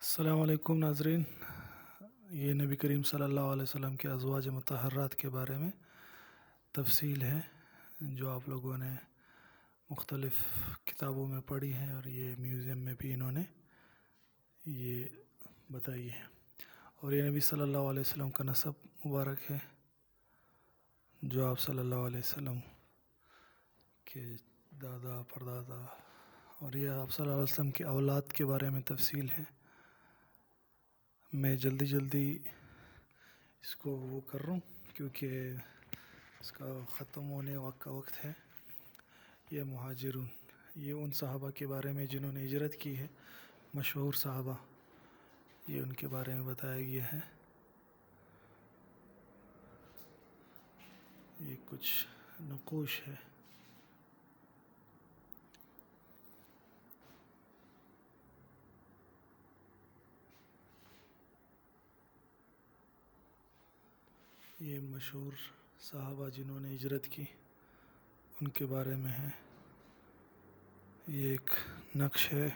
السلام علیکم ناظرین، یہ نبی کریم صلی اللہ علیہ وسلم کے ازواج مطہرات کے بارے میں تفصیل ہے جو آپ لوگوں نے مختلف کتابوں میں پڑھی ہے اور یہ میوزیم میں بھی انہوں نے یہ بتائی ہے۔ اور یہ نبی صلی اللہ علیہ وسلم کا نسب مبارک ہے جو آپ صلی اللہ علیہ وسلم کے دادا پردادا، اور یہ آپ صلی اللہ علیہ وسلم کی اولاد کے بارے میں تفصیل ہے۔ میں جلدی اس کو وہ کر رہا ہوں کیونکہ اس کا ختم ہونے کا وقت ہے۔ یہ مہاجرون، یہ ان صحابہ کے بارے میں جنہوں نے ہجرت کی ہے، مشہور صحابہ، یہ ان کے بارے میں بتایا گیا ہے۔ یہ کچھ نقوش ہے۔ یہ مشہور صحابہ جنہوں نے ہجرت کی ان کے بارے میں ہے۔ یہ ایک نقش ہے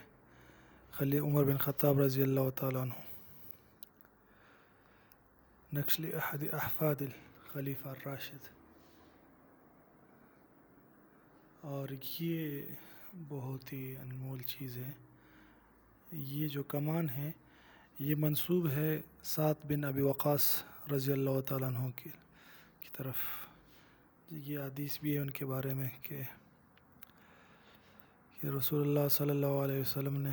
عمر بن خطاب رضی اللہ تعالیٰ عنہ، نقش لأحد احفاد الخلیفہ الراشد، اور یہ بہت ہی انمول چیز ہے۔ یہ جو کمان ہے یہ منسوب ہے سعد بن ابی وقاص رضی اللہ تعالیٰ عنہ کی طرف۔ یہ حدیث بھی ہے ان کے بارے میں کہ رسول اللہ صلی اللہ علیہ وسلم نے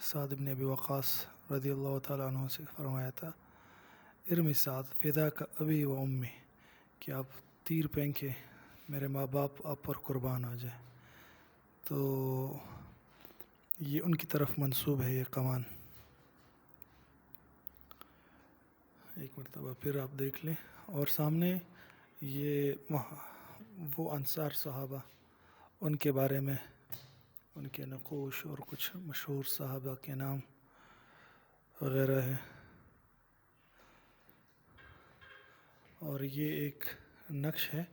سعد بن ابی وقاص رضی اللہ تعالیٰ عنہ سے فرمایا تھا، ارمی سعد فداک ابی و امی، کہ آپ تیر پھینکے، میرے ماں باپ آپ پر قربان ہو جائے۔ تو یہ ان کی طرف منسوب ہے یہ کمان۔ ایک مرتبہ پھر آپ دیکھ لیں، اور سامنے یہ وہ انصار صحابہ، ان کے بارے میں ان کے نقوش اور کچھ مشہور صحابہ کے نام وغیرہ ہے۔ اور یہ ایک نقش ہے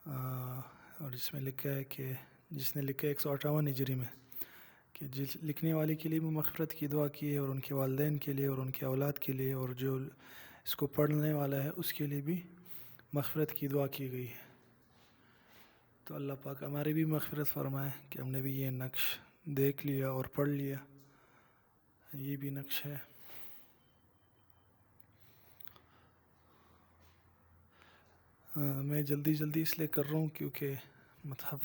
اور جس میں لکھا ہے کہ جس نے لکھا ہے 158 ہجری میں، کہ جس لکھنے والے کے لیے بھی مغفرت کی دعا کی ہے، اور ان کے والدین کے لیے اور ان کے اولاد کے لیے، اور جو اس کو پڑھنے والا ہے اس کے لیے بھی مغفرت کی دعا کی گئی ہے۔ تو اللہ پاک ہماری بھی مغفرت فرمائے کہ ہم نے بھی یہ نقش دیکھ لیا اور پڑھ لیا۔ یہ بھی نقش ہے۔ میں جلدی اس لیے کر رہا ہوں کیونکہ مصحف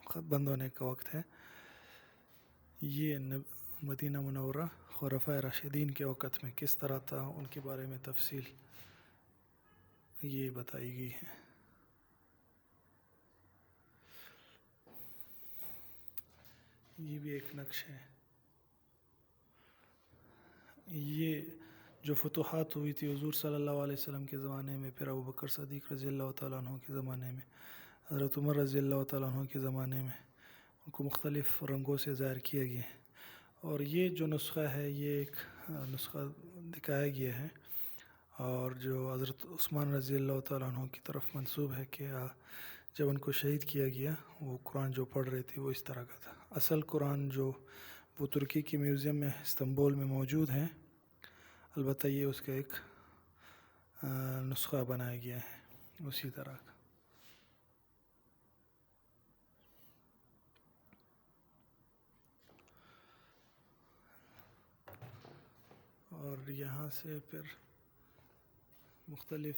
خط بند ہونے کا وقت ہے۔ یہ مدینہ منورہ خلفائے راشدین کے وقت میں کس طرح تھا، ان کے بارے میں تفصیل یہ بتائی گئی ہے۔ یہ بھی ایک نقش ہے۔ یہ جو فتوحات ہوئی تھی حضور صلی اللہ علیہ وسلم کے زمانے میں، پھر ابوبکر صدیق رضی اللہ تعالیٰ عنہ کے زمانے میں، حضرت عمر رضی اللہ تعالیٰ عنہ کے زمانے میں، ان کو مختلف رنگوں سے ظاہر کیا گیا ہے۔ اور یہ جو نسخہ ہے یہ ایک نسخہ دکھایا گیا ہے، اور جو حضرت عثمان رضی اللہ تعالیٰ عنہ کی طرف منسوب ہے کہ جب ان کو شہید کیا گیا، وہ قرآن جو پڑھ رہے تھے وہ اس طرح کا تھا۔ اصل قرآن جو وہ ترکی کے میوزیم میں استنبول میں موجود ہے، البتہ یہ اس کا ایک نسخہ بنایا گیا ہے اسی طرح کا۔ اور یہاں سے پھر مختلف